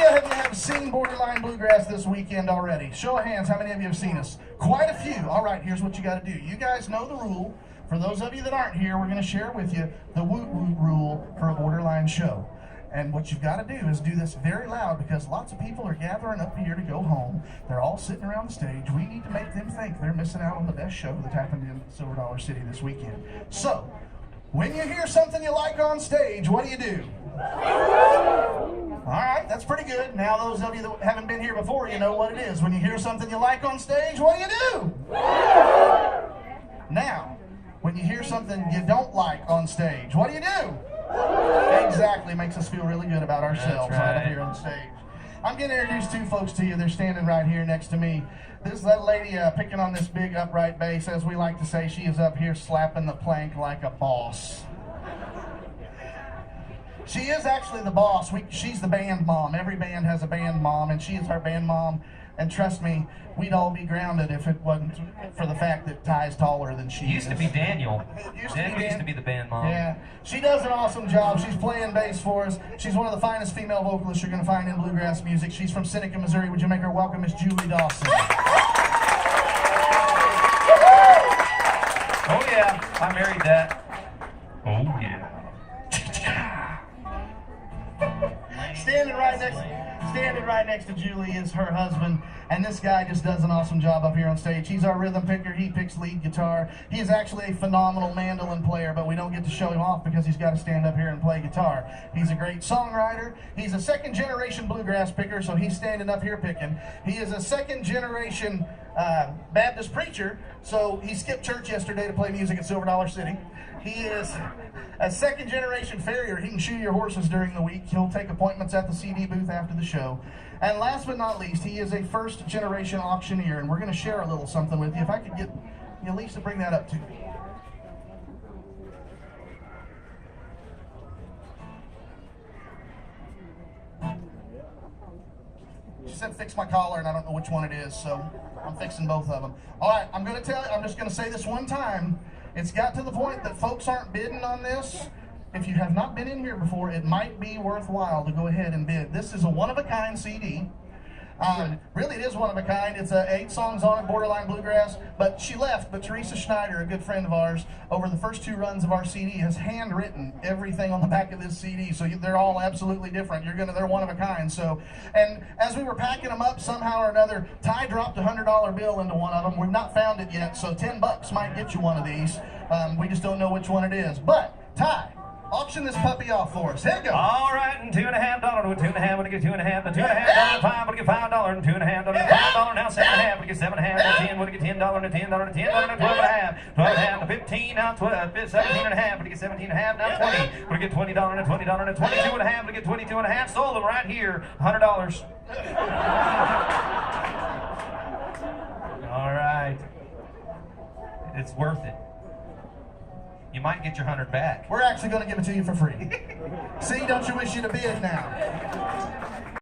of you have seen Borderline Bluegrass this weekend already? Show of hands, how many of you have seen us? Quite a few. All right, here's what you got to do. You guys know the rule. For those of you that aren't here, we're going to share with you the woot-woot rule for a Borderline show. And what you've got to do is do this very loud because lots of people are gathering up here to go home. They're all sitting around the stage. We need to make them think they're missing out on the best show that's happened in Silver Dollar City this weekend. So, when you hear something you like on stage, what do? All right, that's pretty good. Now those of you that haven't been here before, you know what it is. When you hear something you like on stage, what do? Now, when you hear something you don't like on stage, what do? Exactly, makes us feel really good about ourselves right up here on stage. I'm going to introduce two folks to you. They're standing right here next to me. This is that lady picking on this big upright bass. As we like to say, she is up here slapping the plank like a boss. She is actually the boss. She's the band mom. Every band has a band mom, and she is our band mom. And trust me, we'd all be grounded if it wasn't for the fact that Ty's taller than she is. Used to be Daniel. Daniel used to be the band mom. Yeah. She does an awesome job. She's playing bass for us. She's one of the finest female vocalists you're going to find in bluegrass music. She's from Seneca, Missouri. Would you make her welcome, Miss Julie Dawson? Oh, yeah. I married that. Oh, yeah. Standing right next to Julie is her husband, and this guy just does an awesome job up here on stage. He's our rhythm picker. He picks lead guitar. He is actually a phenomenal mandolin player, but we don't get to show him off because he's got to stand up here and play guitar. He's a great songwriter. He's a second-generation bluegrass picker, so he's standing up here picking. He is a second-generation Baptist preacher, so he skipped church yesterday to play music at Silver Dollar City. He is a second-generation farrier. He can shoe your horses during the week. He'll take appointments at the CD booth after the show. And last but not least, he is a first-generation auctioneer, and we're going to share a little something with you. If I could get Lisa to bring that up too. She said fix my collar, and I don't know which one it is, so I'm fixing both of them. All right, I'm just going to say this one time. It's got to the point that folks aren't bidding on this. If you have not been in here before, it might be worthwhile to go ahead and bid. This is a one-of-a-kind CD. Really, it is one of a kind. It's 8 songs on it, Borderline Bluegrass. But she left, but Teresa Schneider, a good friend of ours, over the first 2 runs of our CD, has handwritten everything on the back of this CD. So they're all absolutely different. They're one of a kind. So, and as we were packing them up, somehow or another, Ty dropped a $100 bill into one of them. We've not found it yet, so $10 might get you one of these. We just don't know which one it is. But Ty, auction this puppy off for us. Here it goes. All right, and $2.50 with $2.50. We'll get $2.50. The $2.50. $5. We'll get $5. And $2.50. $5. Now $7.50. We'll get $7.50. $10. We'll get $10. And $10. And $10. $12.50. $12.50. The $15. Now $12. $17.50. We'll get $17.50. Now $20. We'll get $20. And $20. And $22.50. We'll get $22.50. Sold them right here. $100. All right. It's worth it. You might get your 100 back. We're actually going to give it to you for free. See, don't you wish you'd have bid now?